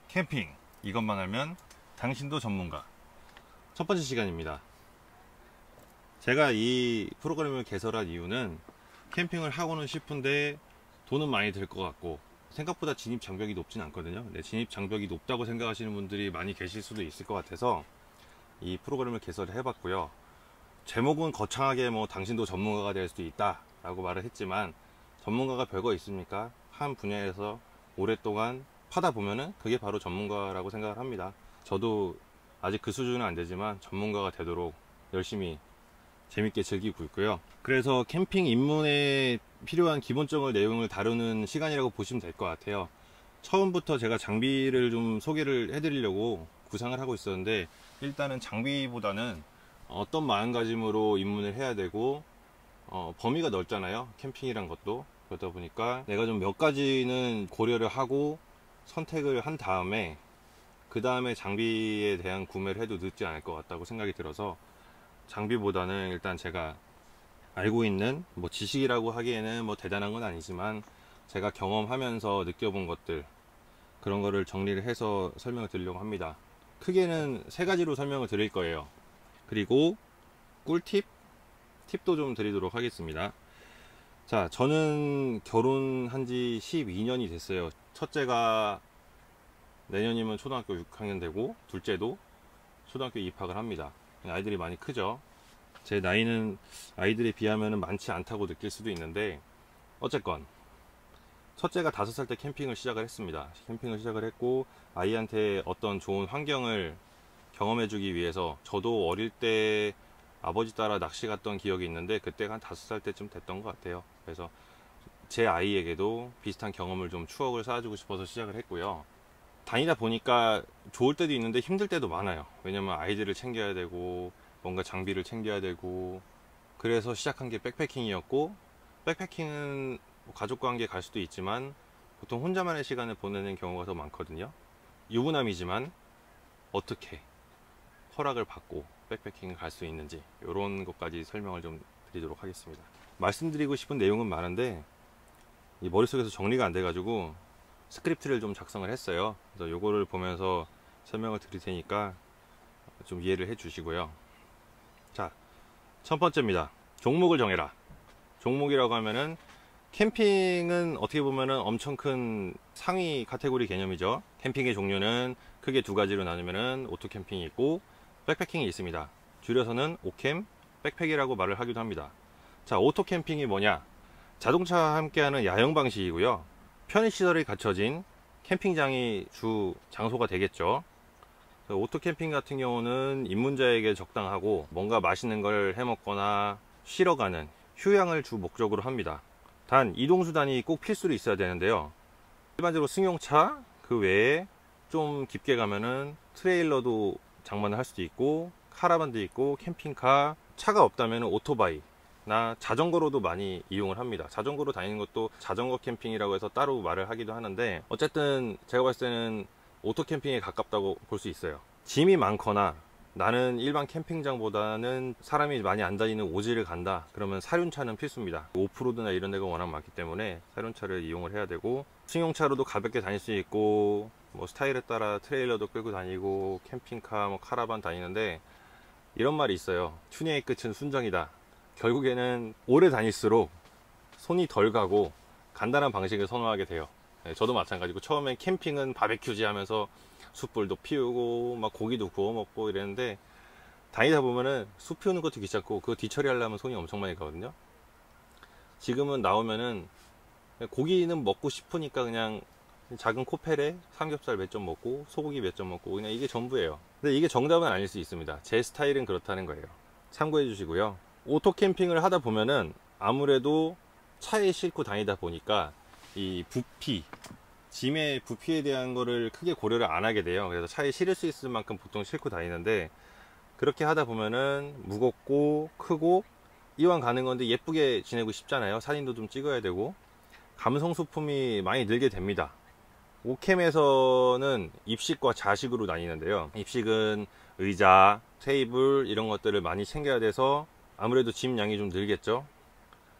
캠핑, 이것만 알면 당신도 전문가. 첫 번째 시간입니다. 제가 이 프로그램을 개설한 이유는 캠핑을 하고는 싶은데 돈은 많이 들 것 같고 생각보다 진입 장벽이 높진 않거든요. 근데 진입 장벽이 높다고 생각하시는 분들이 많이 계실 수도 있을 것 같아서 이 프로그램을 개설을 해봤고요. 제목은 거창하게 당신도 전문가가 될 수도 있다 라고 말을 했지만, 전문가가 별거 있습니까? 한 분야에서 오랫동안 파다 보면은 그게 바로 전문가라고 생각을 합니다. 저도 아직 그 수준은 안 되지만 전문가가 되도록 열심히 재밌게 즐기고 있고요. 그래서 캠핑 입문에 필요한 기본적인 내용을 다루는 시간이라고 보시면 될 것 같아요. 처음부터 제가 장비를 좀 소개를 해드리려고 구상을 하고 있었는데, 일단은 장비보다는 어떤 마음가짐으로 입문을 해야 되고, 범위가 넓잖아요, 캠핑이란 것도. 그러다 보니까 내가 좀 몇 가지는 고려를 하고 선택을 한 다음에 그 다음에 장비에 대한 구매를 해도 늦지 않을 것 같다고 생각이 들어서, 장비보다는 일단 제가 알고 있는 지식이라고 하기에는 대단한 건 아니지만 제가 경험하면서 느껴본 것들, 그런 거를 정리를 해서 설명을 드리려고 합니다. 크게는 세 가지로 설명을 드릴 거예요. 그리고 꿀팁, 팁도 좀 드리도록 하겠습니다. 자, 저는 결혼한 지 12년이 됐어요. 첫째가 내년이면 초등학교 6학년 되고, 둘째도 초등학교 입학을 합니다. 아이들이 많이 크죠. 제 나이는 아이들에 비하면 많지 않다고 느낄 수도 있는데, 어쨌건 첫째가 5살 때 캠핑을 시작을 했습니다. 캠핑을 시작을 했고, 아이한테 어떤 좋은 환경을 경험해 주기 위해서, 저도 어릴 때 아버지 따라 낚시 갔던 기억이 있는데 그때가 한 5살 때쯤 됐던 것 같아요. 그래서 제 아이에게도 비슷한 경험을 좀 추억을 쌓아주고 싶어서 시작을 했고요. 다니다 보니까 좋을 때도 있는데 힘들 때도 많아요. 왜냐면 아이들을 챙겨야 되고 뭔가 장비를 챙겨야 되고, 그래서 시작한 게 백패킹이었고, 백패킹은 가족과 함께 갈 수도 있지만 보통 혼자만의 시간을 보내는 경우가 더 많거든요. 유부남이지만 어떻게 허락을 받고 백패킹을 갈 수 있는지, 이런 것까지 설명을 좀 드리도록 하겠습니다. 말씀드리고 싶은 내용은 많은데 이 머릿속에서 정리가 안 돼가지고 스크립트를 좀 작성을 했어요. 그래서 요거를 보면서 설명을 드릴 테니까 좀 이해를 해 주시고요. 자, 첫 번째입니다. 종목을 정해라. 종목이라고 하면은, 캠핑은 어떻게 보면은 엄청 큰 상위 카테고리 개념이죠. 캠핑의 종류는 크게 두 가지로 나누면은 오토 캠핑이 있고 백패킹이 있습니다. 줄여서는 오캠, 백팩이라고 말을 하기도 합니다. 자, 오토 캠핑이 뭐냐? 자동차와 함께하는 야영 방식이고요. 편의시설이 갖춰진 캠핑장이 주 장소가 되겠죠. 오토 캠핑 같은 경우는 입문자에게 적당하고, 뭔가 맛있는 걸 해먹거나 쉬러 가는 휴양을 주 목적으로 합니다. 단 이동수단이 꼭 필수로 있어야 되는데요. 일반적으로 승용차, 그 외에 좀 깊게 가면은 트레일러도 장만을 할 수도 있고, 카라반도 있고, 캠핑카, 차가 없다면 오토바이나 자전거로도 많이 이용을 합니다. 자전거로 다니는 것도 자전거 캠핑이라고 해서 따로 말을 하기도 하는데, 어쨌든 제가 봤을 때는 오토 캠핑에 가깝다고 볼 수 있어요. 짐이 많거나 나는 일반 캠핑장보다는 사람이 많이 안 다니는 오지를 간다, 그러면 사륜차는 필수입니다. 오프로드나 이런 데가 워낙 많기 때문에 사륜차를 이용을 해야 되고, 승용차로도 가볍게 다닐 수 있고, 스타일에 따라 트레일러도 끌고 다니고, 캠핑카, 카라반 다니는데, 이런 말이 있어요. 튜닝의 끝은 순정이다. 결국에는 오래 다닐수록 손이 덜 가고 간단한 방식을 선호하게 돼요. 저도 마찬가지고, 처음엔 캠핑은 바베큐지 하면서 숯불도 피우고 고기도 구워 먹고 이랬는데, 다니다 보면은 숯 피우는 것도 귀찮고 그거 뒤처리하려면 손이 엄청 많이 가거든요. 지금은 나오면은 고기는 먹고 싶으니까 그냥 작은 코펠에 삼겹살 몇 점 먹고 소고기 몇 점 먹고, 그냥 이게 전부예요. 근데 이게 정답은 아닐 수 있습니다. 제 스타일은 그렇다는 거예요. 참고해 주시고요. 오토 캠핑을 하다 보면은 아무래도 차에 싣고 다니다 보니까 이 부피, 짐의 부피에 대한 거를 크게 고려를 안 하게 돼요. 그래서 차에 실을 수 있을 만큼 보통 싣고 다니는데, 그렇게 하다 보면은 무겁고 크고 이왕 가는 건데 예쁘게 지내고 싶잖아요. 사진도 좀 찍어야 되고, 감성 소품이 많이 늘게 됩니다. 오캠에서는 입식과 좌식으로 나뉘는데요. 입식은 의자, 테이블 이런 것들을 많이 챙겨야 돼서 아무래도 짐 양이 좀 늘겠죠.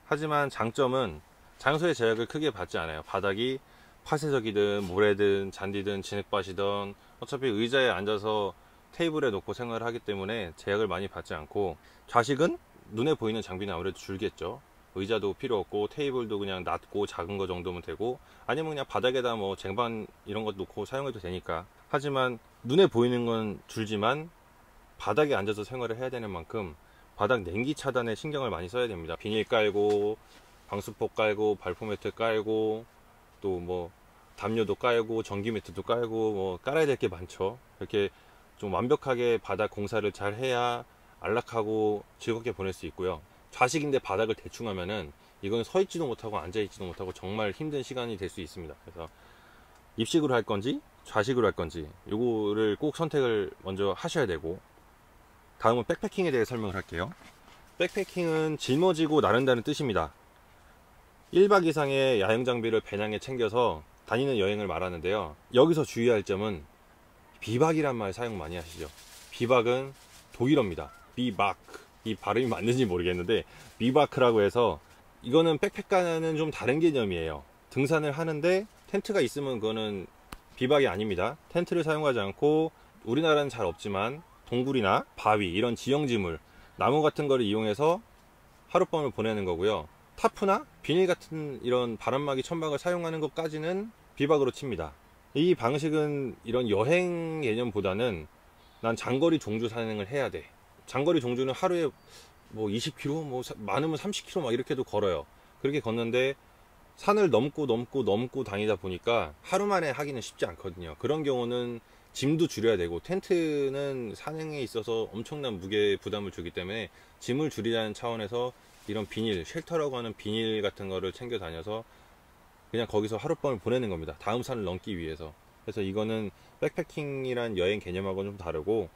하지만 장점은 장소의 제약을 크게 받지 않아요. 바닥이 파쇄석이든 모래든 잔디든 진흙밭이든 어차피 의자에 앉아서 테이블에 놓고 생활을 하기 때문에 제약을 많이 받지 않고, 좌식은 눈에 보이는 장비는 아무래도 줄겠죠. 의자도 필요 없고 테이블도 그냥 낮고 작은 거 정도면 되고, 아니면 그냥 바닥에다 뭐 쟁반 이런 것 놓고 사용해도 되니까. 하지만 눈에 보이는 건 줄지만 바닥에 앉아서 생활을 해야 되는 만큼 바닥 냉기 차단에 신경을 많이 써야 됩니다. 비닐 깔고 방수포 깔고 발포 매트 깔고 또 뭐 담요도 깔고 전기 매트도 깔고 뭐 깔아야 될 게 많죠. 이렇게 좀 완벽하게 바닥 공사를 잘 해야 안락하고 즐겁게 보낼 수 있고요. 좌식인데 바닥을 대충 하면은 이건 서 있지도 못하고 앉아 있지도 못하고 정말 힘든 시간이 될 수 있습니다. 그래서 입식으로 할 건지 좌식으로 할 건지 요거를 꼭 선택을 먼저 하셔야 되고, 다음은 백패킹에 대해 설명을 할게요. 백패킹은 짊어지고 나른다는 뜻입니다. 1박 이상의 야영 장비를 배낭에 챙겨서 다니는 여행을 말하는데요. 여기서 주의할 점은 비박이란 말 사용 많이 하시죠. 비박은 독일어입니다. 비바크. 이 발음이 맞는지 모르겠는데 비바크라고 해서, 이거는 백패과는 좀 다른 개념이에요. 등산을 하는데 텐트가 있으면 그거는 비박이 아닙니다. 텐트를 사용하지 않고 우리나라는 잘 없지만 동굴이나 바위 이런 지형지물, 나무 같은 거를 이용해서 하룻밤을 보내는 거고요. 타프나 비닐 같은 이런 바람막이 천막을 사용하는 것까지는 비박으로 칩니다. 이 방식은 이런 여행 개념보다는 난 장거리 종주 산행을 해야 돼. 장거리 종주는 하루에 뭐 20km, 뭐 많으면 30km 막 이렇게도 걸어요. 그렇게 걷는데 산을 넘고 다니다 보니까 하루 만에 하기는 쉽지 않거든요. 그런 경우는 짐도 줄여야 되고, 텐트는 산행에 있어서 엄청난 무게 부담을 주기 때문에 짐을 줄이자는 차원에서 이런 비닐, 쉘터라고 하는 비닐 같은 거를 챙겨 다녀서 그냥 거기서 하룻밤을 보내는 겁니다. 다음 산을 넘기 위해서. 그래서 이거는 백패킹이란 여행 개념하고는 좀 다르고,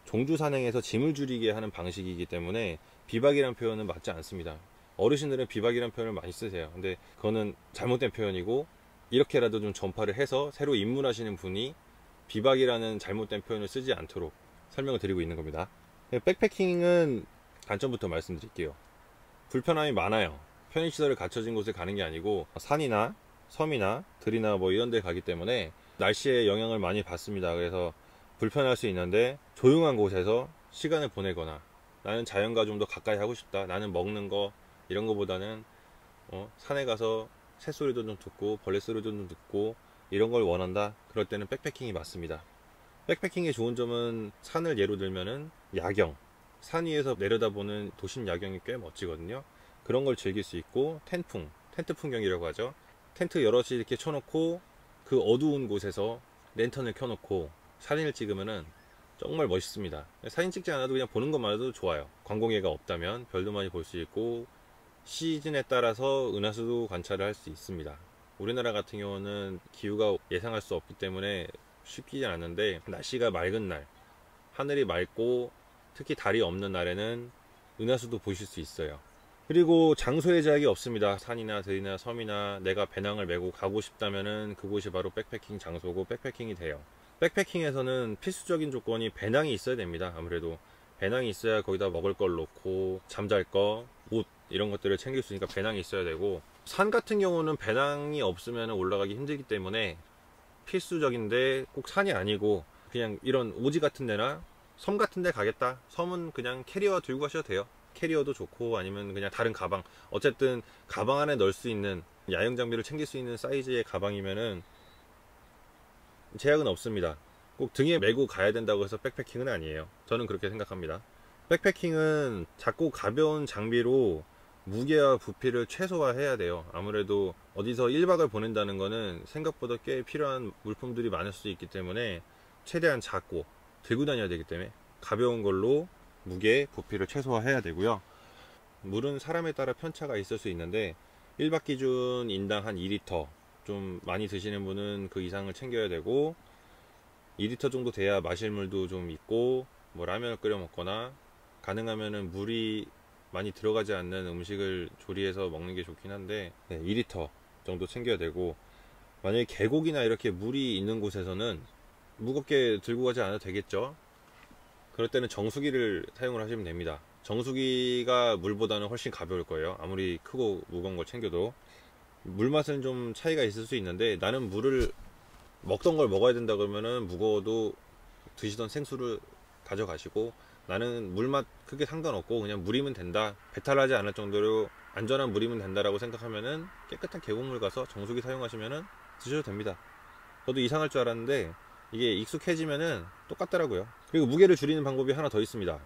종주 산행에서 짐을 줄이게 하는 방식이기 때문에 비박이란 표현은 맞지 않습니다. 어르신들은 비박이란 표현을 많이 쓰세요. 근데 그거는 잘못된 표현이고, 이렇게라도 좀 전파를 해서 새로 입문하시는 분이 비박이라는 잘못된 표현을 쓰지 않도록 설명을 드리고 있는 겁니다. 백패킹은 단점부터 말씀드릴게요. 불편함이 많아요. 편의시설을 갖춰진 곳에 가는 게 아니고 산이나 섬이나 들이나 뭐 이런 데 가기 때문에 날씨에 영향을 많이 받습니다. 그래서 불편할 수 있는데, 조용한 곳에서 시간을 보내거나 나는 자연과 좀 더 가까이 하고 싶다, 나는 먹는 거 이런 거보다는 산에 가서 새소리도 좀 듣고 벌레 소리도 좀 듣고 이런 걸 원한다, 그럴 때는 백패킹이 맞습니다. 백패킹의 좋은 점은 산을 예로 들면은 야경, 산 위에서 내려다보는 도심 야경이 꽤 멋지거든요. 그런 걸 즐길 수 있고, 텐트 풍경이라고 하죠. 텐트 여럿이 이렇게 쳐놓고 그 어두운 곳에서 랜턴을 켜놓고 사진을 찍으면은 정말 멋있습니다. 사진 찍지 않아도 그냥 보는 것만으로도 좋아요. 관광객가 없다면 별도 많이 볼 수 있고, 시즌에 따라서 은하수도 관찰을 할 수 있습니다. 우리나라 같은 경우는 기후가 예상할 수 없기 때문에 쉽지 않은데, 날씨가 맑은 날, 하늘이 맑고 특히 달이 없는 날에는 은하수도 보실 수 있어요. 그리고 장소의 제약이 없습니다. 산이나 들이나 섬이나 내가 배낭을 메고 가고 싶다면은 그곳이 바로 백패킹 장소고 백패킹이 돼요. 백패킹에서는 필수적인 조건이 배낭이 있어야 됩니다. 아무래도 배낭이 있어야 거기다 먹을 걸 놓고 잠잘 거, 옷 이런 것들을 챙길 수 있으니까 배낭이 있어야 되고, 산 같은 경우는 배낭이 없으면 올라가기 힘들기 때문에 필수적인데, 꼭 산이 아니고 그냥 이런 오지 같은 데나 섬 같은 데 가겠다, 섬은 그냥 캐리어 들고 가셔도 돼요. 캐리어도 좋고, 아니면 그냥 다른 가방, 어쨌든 가방 안에 넣을 수 있는 야영 장비를 챙길 수 있는 사이즈의 가방이면은 제약은 없습니다. 꼭 등에 메고 가야 된다고 해서 백패킹은 아니에요. 저는 그렇게 생각합니다. 백패킹은 작고 가벼운 장비로 무게와 부피를 최소화해야 돼요. 아무래도 어디서 1박을 보낸다는 거는 생각보다 꽤 필요한 물품들이 많을 수 있기 때문에 최대한 작고 들고 다녀야 되기 때문에 가벼운 걸로 무게, 부피를 최소화해야 되고요. 물은 사람에 따라 편차가 있을 수 있는데 1박 기준 인당 한 2리터, 좀 많이 드시는 분은 그 이상을 챙겨야 되고, 2리터 정도 돼야 마실 물도 좀 있고, 뭐 라면을 끓여 먹거나 가능하면은 물이 많이 들어가지 않는 음식을 조리해서 먹는 게 좋긴 한데, 2리터 정도 챙겨야 되고, 만약에 계곡이나 이렇게 물이 있는 곳에서는 무겁게 들고 가지 않아도 되겠죠. 그럴 때는 정수기를 사용을 하시면 됩니다. 정수기가 물보다는 훨씬 가벼울 거예요. 아무리 크고 무거운 걸 챙겨도. 물맛은 좀 차이가 있을 수 있는데, 나는 물을 먹던 걸 먹어야 된다 그러면은 무거워도 드시던 생수를 가져가시고, 나는 물맛 크게 상관없고 그냥 물이면 된다, 배탈나지 않을 정도로 안전한 물이면 된다라고 생각하면은 깨끗한 계곡물 가서 정수기 사용하시면은 드셔도 됩니다. 저도 이상할 줄 알았는데 이게 익숙해지면은 똑같더라고요. 그리고 무게를 줄이는 방법이 하나 더 있습니다.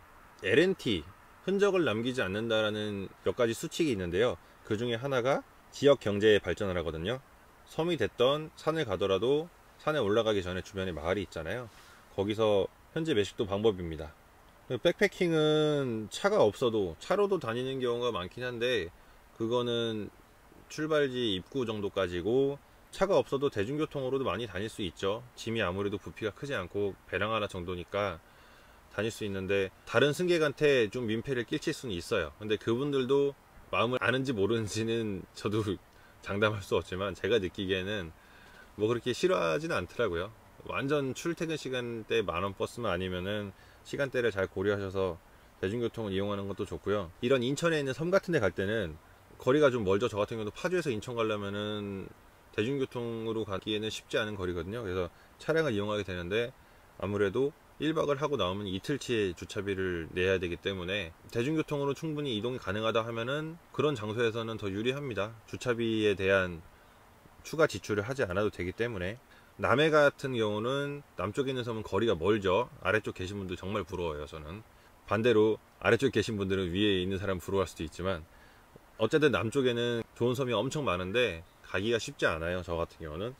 LNT, 흔적을 남기지 않는다라는 몇 가지 수칙이 있는데요. 그 중에 하나가 지역 경제에 발전을 하거든요. 섬이 됐던 산을 가더라도 산에 올라가기 전에 주변에 마을이 있잖아요. 거기서 현재 매식도 방법입니다. 백패킹은 차가 없어도 차로도 다니는 경우가 많긴 한데, 그거는 출발지 입구 정도까지고, 차가 없어도 대중교통으로도 많이 다닐 수 있죠. 짐이 아무래도 부피가 크지 않고 배낭 하나 정도니까 다닐 수 있는데, 다른 승객한테 좀 민폐를 끼칠 수는 있어요. 근데 그분들도 마음을 아는지 모르는지는 저도 장담할 수 없지만, 제가 느끼기에는 뭐 그렇게 싫어하지는 않더라고요. 완전 출퇴근 시간대 만원 버스만 아니면은 시간대를 잘 고려하셔서 대중교통을 이용하는 것도 좋고요. 이런 인천에 있는 섬 같은 데 갈 때는 거리가 좀 멀죠. 저 같은 경우도 파주에서 인천 가려면은 대중교통으로 가기에는 쉽지 않은 거리거든요. 그래서 차량을 이용하게 되는데, 아무래도 1박을 하고 나오면 이틀치의 주차비를 내야 되기 때문에 대중교통으로 충분히 이동이 가능하다 하면은 그런 장소에서는 더 유리합니다. 주차비에 대한 추가 지출을 하지 않아도 되기 때문에. 남해 같은 경우는 남쪽에 있는 섬은 거리가 멀죠. 아래쪽 계신 분들 정말 부러워요. 저는 반대로 아래쪽 계신 분들은 위에 있는 사람 부러워할 수도 있지만, 어쨌든 남쪽에는 좋은 섬이 엄청 많은데 가기가 쉽지 않아요. 저 같은 경우는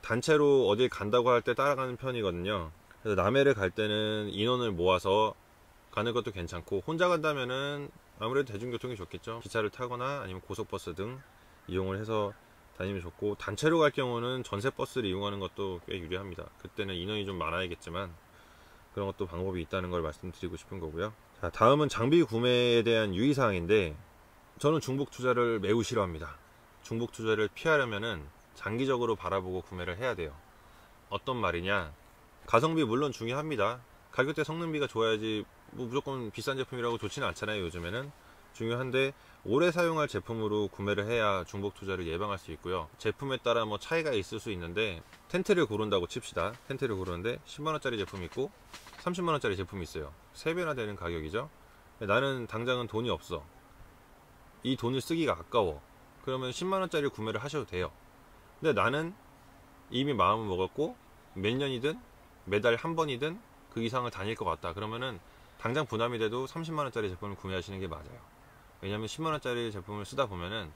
단체로 어딜 간다고 할 때 따라가는 편이거든요. 그래서 남해를 갈 때는 인원을 모아서 가는 것도 괜찮고, 혼자 간다면은 아무래도 대중교통이 좋겠죠. 기차를 타거나 아니면 고속버스 등 이용을 해서 다니면 좋고, 단체로 갈 경우는 전세버스를 이용하는 것도 꽤 유리합니다. 그때는 인원이 좀 많아야겠지만 그런 것도 방법이 있다는 걸 말씀드리고 싶은 거고요. 자, 다음은 장비 구매에 대한 유의사항인데, 저는 중복 투자를 매우 싫어합니다. 중복 투자를 피하려면은 장기적으로 바라보고 구매를 해야 돼요. 어떤 말이냐, 가성비 물론 중요합니다. 가격대 성능비가 좋아야지 뭐 무조건 비싼 제품이라고 좋지는 않잖아요. 요즘에는 중요한데, 오래 사용할 제품으로 구매를 해야 중복 투자를 예방할 수 있고요. 제품에 따라 뭐 차이가 있을 수 있는데, 텐트를 고른다고 칩시다. 텐트를 고르는데 10만원짜리 제품이 있고 30만원짜리 제품이 있어요. 3배나 되는 가격이죠. 나는 당장은 돈이 없어, 이 돈을 쓰기가 아까워, 그러면 10만원짜리 구매를 하셔도 돼요. 근데 나는 이미 마음을 먹었고 몇 년이든 매달 한 번이든 그 이상을 다닐 것 같다, 그러면은 당장 부담이 돼도 30만원짜리 제품을 구매하시는 게 맞아요. 왜냐면 10만원짜리 제품을 쓰다 보면은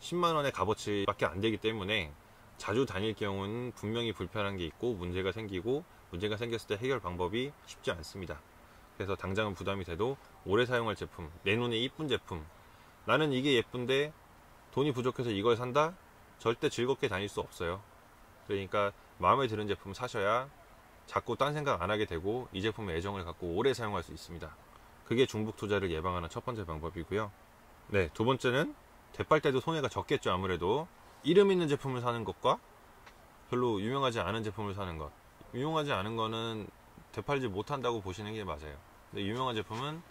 10만원의 값어치밖에 안 되기 때문에 자주 다닐 경우는 분명히 불편한 게 있고 문제가 생기고, 문제가 생겼을 때 해결 방법이 쉽지 않습니다. 그래서 당장은 부담이 돼도 오래 사용할 제품, 내 눈에 이쁜 제품, 나는 이게 예쁜데 돈이 부족해서 이걸 산다? 절대 즐겁게 다닐 수 없어요. 그러니까 마음에 드는 제품 사셔야 자꾸 딴 생각 안 하게 되고 이 제품에 애정을 갖고 오래 사용할 수 있습니다. 그게 중복 투자를 예방하는 첫 번째 방법이고요. 네, 두 번째는 되팔 때도 손해가 적겠죠. 아무래도 이름 있는 제품을 사는 것과 별로 유명하지 않은 제품을 사는 것, 유명하지 않은 거는 되팔지 못한다고 보시는 게 맞아요. 근데 유명한 제품은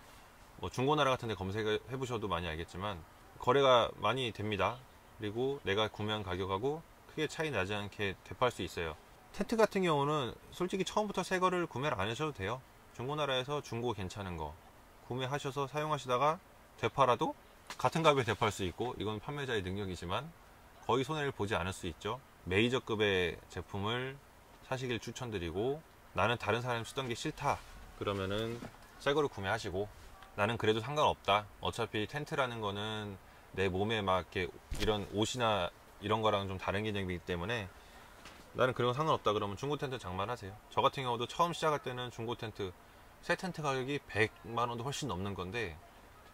뭐 중고나라 같은 데 검색해 보셔도 많이 알겠지만 거래가 많이 됩니다. 그리고 내가 구매한 가격하고 크게 차이 나지 않게 되팔 수 있어요. 텐트 같은 경우는 솔직히 처음부터 새 거를 구매를 안 하셔도 돼요. 중고나라에서 중고 괜찮은 거 구매하셔서 사용하시다가 되팔아도 같은 값에 되팔 수 있고, 이건 판매자의 능력이지만 거의 손해를 보지 않을 수 있죠. 메이저급의 제품을 사시길 추천드리고, 나는 다른 사람이 쓰던 게 싫다 그러면은 새 거를 구매하시고, 나는 그래도 상관없다, 어차피 텐트라는 거는 내 몸에 막 이렇게 이런 옷이나 이런 거랑 좀 다른 개념이기 때문에 나는 그런 거 상관없다 그러면 중고 텐트 장만하세요. 저 같은 경우도 처음 시작할 때는 중고 텐트, 새 텐트 가격이 100만원도 훨씬 넘는 건데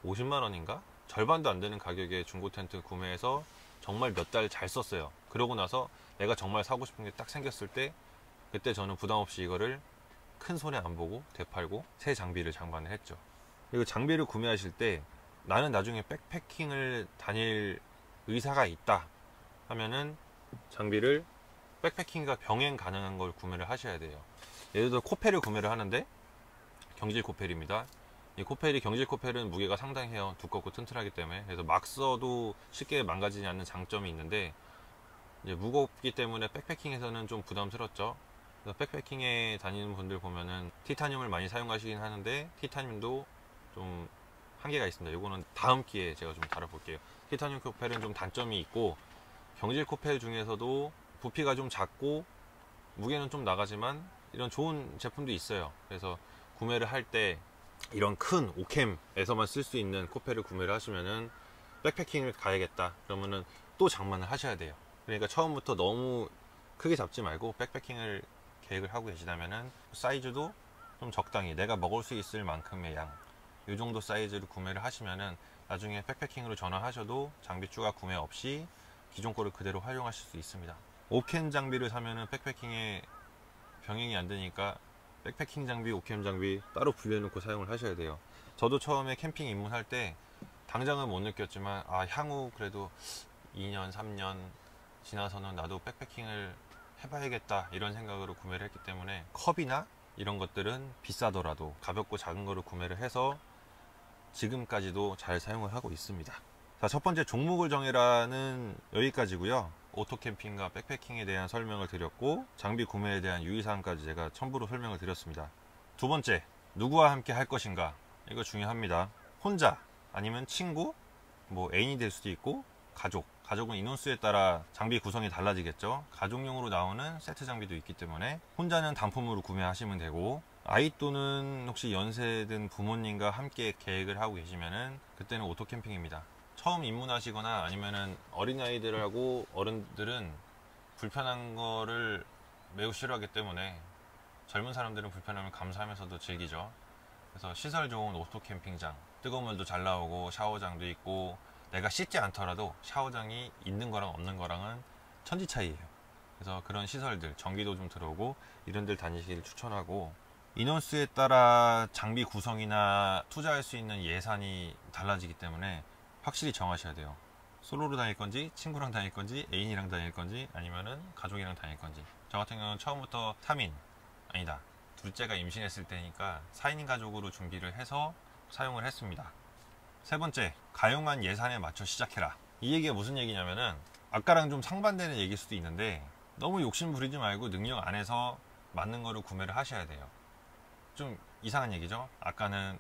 50만원인가? 절반도 안 되는 가격에 중고 텐트 구매해서 정말 몇 달 잘 썼어요. 그러고 나서 내가 정말 사고 싶은 게 딱 생겼을 때, 그때 저는 부담 없이 이거를 큰 손해 안 보고 되팔고 새 장비를 장만을 했죠. 그리고 장비를 구매하실 때 나는 나중에 백패킹을 다닐 의사가 있다 하면은 장비를 백패킹과 병행 가능한 걸 구매를 하셔야 돼요. 예를 들어 코펠을 구매를 하는데, 경질 코펠입니다. 이 코펠이 경질 코펠은 무게가 상당해요. 두껍고 튼튼하기 때문에. 그래서 막 써도 쉽게 망가지지 않는 장점이 있는데, 이제 무겁기 때문에 백패킹에서는 좀 부담스럽죠. 그래서 백패킹에 다니는 분들 보면은 티타늄을 많이 사용하시긴 하는데, 티타늄도 좀 한계가 있습니다. 이거는 다음 기회에 제가 좀 다뤄볼게요. 티타늄 코펠은 좀 단점이 있고, 경질 코펠 중에서도 부피가 좀 작고 무게는 좀 나가지만 이런 좋은 제품도 있어요. 그래서 구매를 할 때 이런 큰 오캠에서만 쓸 수 있는 코펠을 구매를 하시면은 백패킹을 가야겠다 그러면은 또 장만을 하셔야 돼요. 그러니까 처음부터 너무 크게 잡지 말고 백패킹을 계획을 하고 계시다면은 사이즈도 좀 적당히 내가 먹을 수 있을 만큼의 양, 이 정도 사이즈를 구매를 하시면은 나중에 백패킹으로 전환하셔도 장비 추가 구매 없이 기존 거를 그대로 활용하실 수 있습니다. 오캠 장비를 사면은 백패킹에 병행이 안 되니까 백패킹 장비, 오캠 장비 따로 분리해놓고 사용을 하셔야 돼요. 저도 처음에 캠핑 입문할 때 당장은 못 느꼈지만, 아, 향후 그래도 2년, 3년 지나서는 나도 백패킹을 해봐야겠다 이런 생각으로 구매를 했기 때문에, 컵이나 이런 것들은 비싸더라도 가볍고 작은 거를 구매를 해서 지금까지도 잘 사용을 하고 있습니다. 자, 첫 번째 종목을 정해라는 여기까지고요. 오토캠핑과 백패킹에 대한 설명을 드렸고, 장비 구매에 대한 유의사항까지 제가 첨부로 설명을 드렸습니다. 두 번째, 누구와 함께 할 것인가, 이거 중요합니다. 혼자 아니면 친구, 뭐 애인이 될 수도 있고, 가족은 인원수에 따라 장비 구성이 달라지겠죠. 가족용으로 나오는 세트 장비도 있기 때문에 혼자는 단품으로 구매하시면 되고, 아이 또는 혹시 연세든 부모님과 함께 계획을 하고 계시면은 그때는 오토캠핑입니다. 처음 입문하시거나 아니면은 어린아이들하고 어른들은 불편한 거를 매우 싫어하기 때문에, 젊은 사람들은 불편함을 감수하면서도 즐기죠. 그래서 시설 좋은 오토캠핑장, 뜨거운 물도 잘 나오고 샤워장도 있고, 내가 씻지 않더라도 샤워장이 있는 거랑 없는 거랑은 천지 차이예요. 그래서 그런 시설들, 전기도 좀 들어오고 이런 데 다니시길 추천하고, 인원수에 따라 장비 구성이나 투자할 수 있는 예산이 달라지기 때문에 확실히 정하셔야 돼요. 솔로로 다닐 건지, 친구랑 다닐 건지, 애인이랑 다닐 건지, 아니면은 가족이랑 다닐 건지. 저 같은 경우는 처음부터 3인, 아니다, 둘째가 임신했을 때니까 4인 가족으로 준비를 해서 사용을 했습니다. 세 번째, 가용한 예산에 맞춰 시작해라. 이 얘기가 무슨 얘기냐면은, 아까랑 좀 상반되는 얘기일 수도 있는데, 너무 욕심 부리지 말고 능력 안에서 맞는 거를 구매를 하셔야 돼요. 좀 이상한 얘기죠. 아까는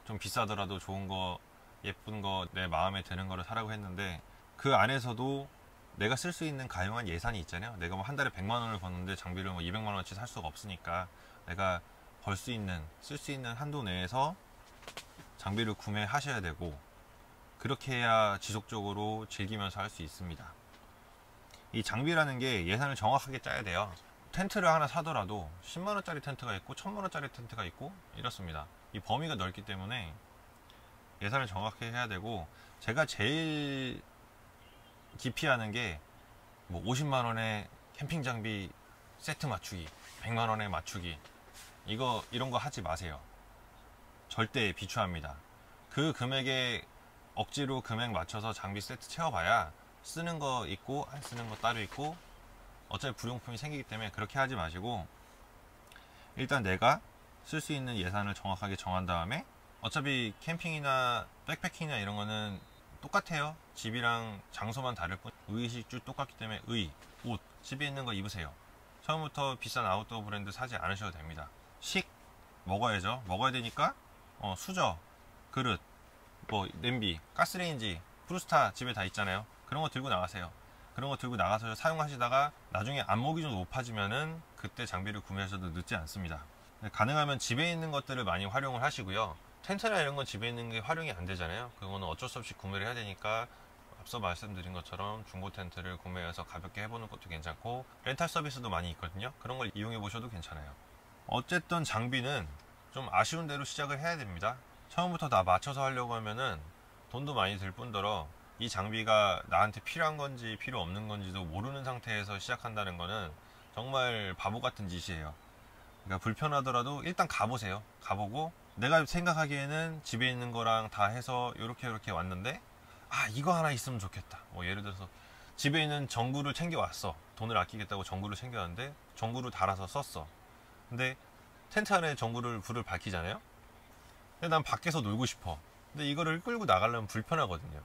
좀 비싸더라도 좋은 거, 예쁜 거, 내 마음에 드는 거를 사라고 했는데, 그 안에서도 내가 쓸 수 있는 가용한 예산이 있잖아요. 내가 뭐 한 달에 100만 원을 버는데 장비를 뭐 200만 원어치 살 수가 없으니까, 내가 벌 수 있는, 쓸 수 있는 한도 내에서 장비를 구매하셔야 되고, 그렇게 해야 지속적으로 즐기면서 할 수 있습니다. 이 장비라는 게 예산을 정확하게 짜야 돼요. 텐트를 하나 사더라도 10만원짜리 텐트가 있고 1000만원짜리 텐트가 있고 이렇습니다. 이 범위가 넓기 때문에 예산을 정확하게 해야 되고, 제가 제일 기피하는 게 뭐 50만원에 캠핑 장비 세트 맞추기, 100만원에 맞추기, 이런 거 하지 마세요. 절대 비추합니다. 그 금액에 억지로 금액 맞춰서 장비 세트 채워봐야 쓰는 거 있고 안 쓰는 거 따로 있고 어차피 불용품이 생기기 때문에 그렇게 하지 마시고, 일단 내가 쓸 수 있는 예산을 정확하게 정한 다음에, 어차피 캠핑이나 백패킹이나 이런 거는 똑같아요. 집이랑 장소만 다를 뿐, 의식주 똑같기 때문에 옷, 집에 있는 거 입으세요. 처음부터 비싼 아웃도어 브랜드 사지 않으셔도 됩니다. 먹어야죠. 먹어야 되니까 수저, 그릇, 뭐 냄비, 가스레인지, 브루스타 집에 다 있잖아요. 그런 거 들고 나가세요. 그런 거 들고 나가서 사용하시다가 나중에 안목이 좀 높아지면은 그때 장비를 구매하셔도 늦지 않습니다. 가능하면 집에 있는 것들을 많이 활용을 하시고요. 텐트나 이런 건 집에 있는 게 활용이 안 되잖아요. 그거는 어쩔 수 없이 구매를 해야 되니까, 앞서 말씀드린 것처럼 중고 텐트를 구매해서 가볍게 해보는 것도 괜찮고, 렌탈 서비스도 많이 있거든요. 그런 걸 이용해 보셔도 괜찮아요. 어쨌든 장비는 좀 아쉬운 대로 시작을 해야 됩니다. 처음부터 다 맞춰서 하려고 하면은 돈도 많이 들 뿐더러, 이 장비가 나한테 필요한 건지 필요 없는 건지도 모르는 상태에서 시작한다는 거는 정말 바보 같은 짓이에요. 그러니까 불편하더라도 일단 가보세요. 가보고, 내가 생각하기에는 집에 있는 거랑 다 해서 이렇게 왔는데, 이거 하나 있으면 좋겠다. 뭐 예를 들어서 집에 있는 전구를 챙겨왔어. 돈을 아끼겠다고 전구를 챙겨왔는데 전구를 달아서 썼어. 근데 텐트 안에 불을 밝히잖아요. 근데 난 밖에서 놀고 싶어. 근데 이거를 끌고 나가려면 불편하거든요.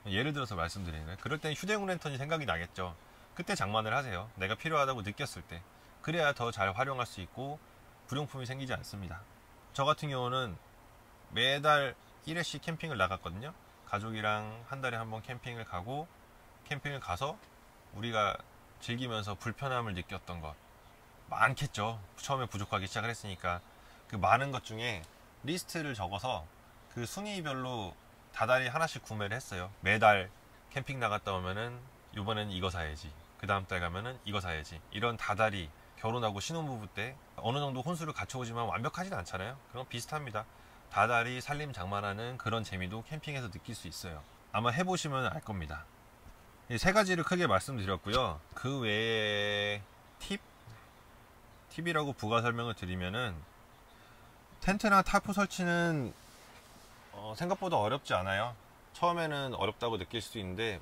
예를 들어서 말씀드리는 거예요. 그럴 땐 휴대용 랜턴이 생각이 나겠죠. 그때 장만을 하세요. 내가 필요하다고 느꼈을 때. 그래야 더 잘 활용할 수 있고 불용품이 생기지 않습니다. 저 같은 경우는 매달 1회씩 캠핑을 나갔거든요. 가족이랑 한 달에 한 번 캠핑을 가고, 캠핑을 가서 우리가 즐기면서 불편함을 느꼈던 것 많겠죠. 처음에 부족하기 시작을 했으니까 그 많은 것 중에 리스트를 적어서 그 순위별로 다달이 하나씩 구매를 했어요. 매달 캠핑 나갔다 오면은 이번에는 이거 사야지, 그 다음 달 가면은 이거 사야지. 이런 다달이 결혼하고 신혼부부 때 어느 정도 혼수를 갖춰오지만 완벽하진 않잖아요. 그럼 비슷합니다. 다달이 살림 장만하는 그런 재미도 캠핑에서 느낄 수 있어요. 아마 해보시면 알 겁니다. 이 세 가지를 크게 말씀드렸고요. 그 외에 팁이라고 부가 설명을 드리면은, 텐트나 타프 설치는 생각보다 어렵지 않아요. 처음에는 어렵다고 느낄 수도 있는데,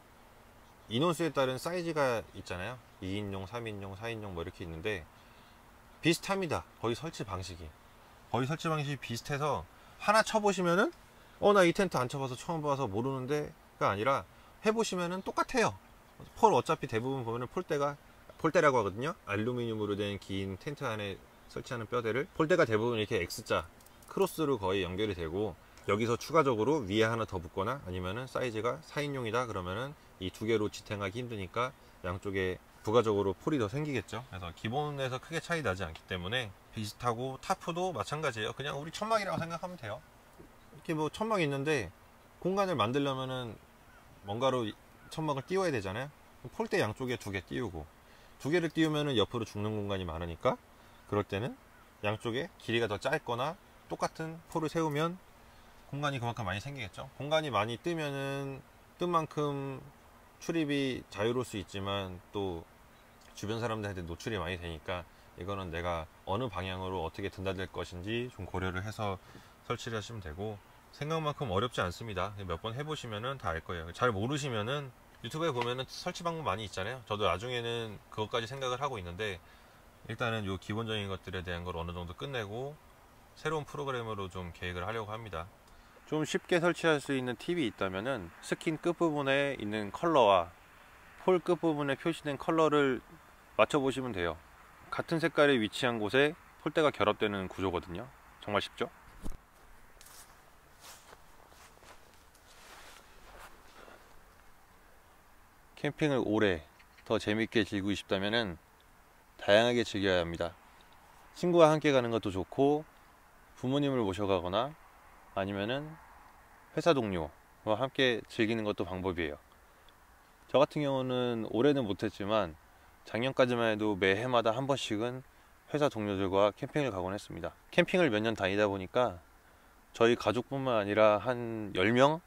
인원수에 따른 사이즈가 있잖아요. 2인용, 3인용, 4인용 뭐 이렇게 있는데 비슷합니다. 거의 설치 방식이 비슷해서 하나 쳐보시면은 나 이 텐트 안 쳐봐서 처음 봐서 모르는데가 아니라 해보시면은 똑같아요. 폴 어차피 대부분 보면은 폴대라고 하거든요. 알루미늄으로 된 긴 텐트 안에 설치하는 뼈대를, 폴대가 대부분 이렇게 X자 크로스로 거의 연결이 되고, 여기서 추가적으로 위에 하나 더 붙거나 아니면은 사이즈가 4인용이다 그러면은 이 두 개로 지탱하기 힘드니까 양쪽에 부가적으로 폴이 더 생기겠죠. 그래서 기본에서 크게 차이 나지 않기 때문에 비슷하고, 타프도 마찬가지예요. 그냥 우리 천막이라고 생각하면 돼요. 이렇게 뭐 천막이 있는데 공간을 만들려면은 뭔가로 천막을 띄워야 되잖아요. 폴대 양쪽에 두 개 띄우고, 두 개를 띄우면은 옆으로 죽는 공간이 많으니까 그럴 때는 양쪽에 길이가 더 짧거나 똑같은 폴을 세우면 공간이 그만큼 많이 생기겠죠. 공간이 많이 뜨면은 뜬 만큼 출입이 자유로울 수 있지만 또 주변 사람들한테 노출이 많이 되니까 이거는 내가 어느 방향으로 어떻게 든다될 것인지 좀 고려를 해서 설치를 하시면 되고, 생각만큼 어렵지 않습니다. 몇 번 해보시면은 다 알 거예요. 잘 모르시면은 유튜브에 보면은 설치 방법 많이 있잖아요. 저도 나중에는 그것까지 생각을 하고 있는데, 일단은 요 기본적인 것들에 대한 걸 어느 정도 끝내고 새로운 프로그램으로 좀 계획을 하려고 합니다. 좀 쉽게 설치할 수 있는 팁이 있다면은, 스킨 끝부분에 있는 컬러와 폴 끝부분에 표시된 컬러를 맞춰보시면 돼요. 같은 색깔에 위치한 곳에 폴대가 결합되는 구조거든요. 정말 쉽죠? 캠핑을 오래 더 재밌게 즐기고 싶다면은 다양하게 즐겨야 합니다. 친구와 함께 가는 것도 좋고, 부모님을 모셔가거나 아니면은 회사 동료와 함께 즐기는 것도 방법이에요. 저 같은 경우는 올해는 못했지만 작년까지만 해도 매해마다 한 번씩은 회사 동료들과 캠핑을 가곤 했습니다. 캠핑을 몇 년 다니다 보니까 저희 가족뿐만 아니라 한 10명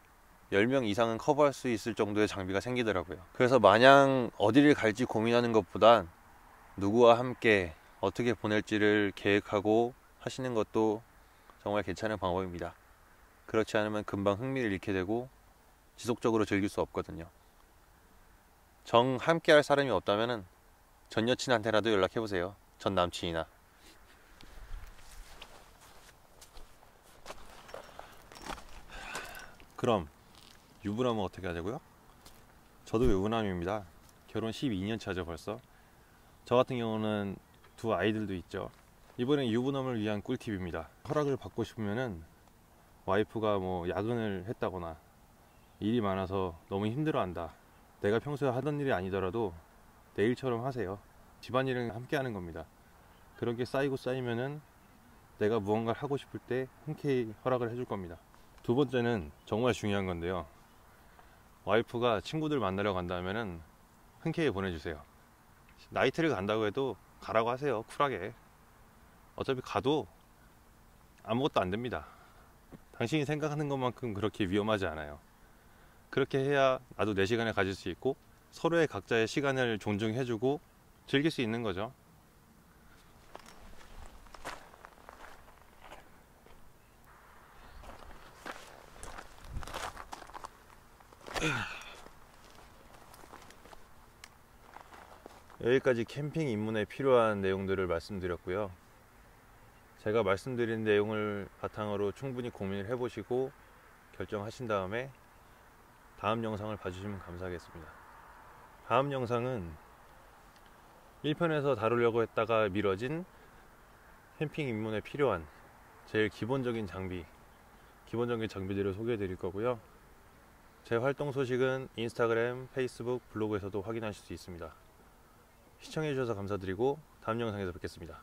이상은 커버할 수 있을 정도의 장비가 생기더라고요. 그래서 마냥 어디를 갈지 고민하는 것보단 누구와 함께 어떻게 보낼지를 계획하고 하시는 것도 정말 괜찮은 방법입니다. 그렇지 않으면 금방 흥미를 잃게 되고 지속적으로 즐길 수 없거든요. 정 함께 할 사람이 없다면 전 여친한테라도 연락해보세요. 전 남친이나. 그럼 유부남은 어떻게 하자고요? 저도 유부남입니다. 결혼 12년 차죠 벌써. 저 같은 경우는 두 아이들도 있죠. 이번엔 유부남을 위한 꿀팁입니다. 허락을 받고 싶으면은 와이프가 뭐 야근을 했다거나 일이 많아서 너무 힘들어한다, 내가 평소에 하던 일이 아니더라도 내 일처럼 하세요. 집안일은 함께 하는 겁니다. 그런 게 쌓이고 쌓이면은 내가 무언가를 하고 싶을 때 흔쾌히 허락을 해줄 겁니다. 두 번째는 정말 중요한 건데요, 와이프가 친구들 만나러 간다면은 흔쾌히 보내주세요. 나이트를 간다고 해도 가라고 하세요. 쿨하게. 어차피 가도 아무것도 안 됩니다. 당신이 생각하는 것만큼 그렇게 위험하지 않아요. 그렇게 해야 나도 내 시간을 가질 수 있고 서로의 각자의 시간을 존중해주고 즐길 수 있는 거죠. 여기까지 캠핑 입문에 필요한 내용들을 말씀드렸고요. 제가 말씀드린 내용을 바탕으로 충분히 고민을 해보시고 결정하신 다음에 다음 영상을 봐주시면 감사하겠습니다. 다음 영상은 1편에서 다루려고 했다가 미뤄진 캠핑 입문에 필요한 제일 기본적인 장비들을 소개해 드릴 거고요. 제 활동 소식은 인스타그램, 페이스북, 블로그에서도 확인하실 수 있습니다. 시청해 주셔서 감사드리고 다음 영상에서 뵙겠습니다.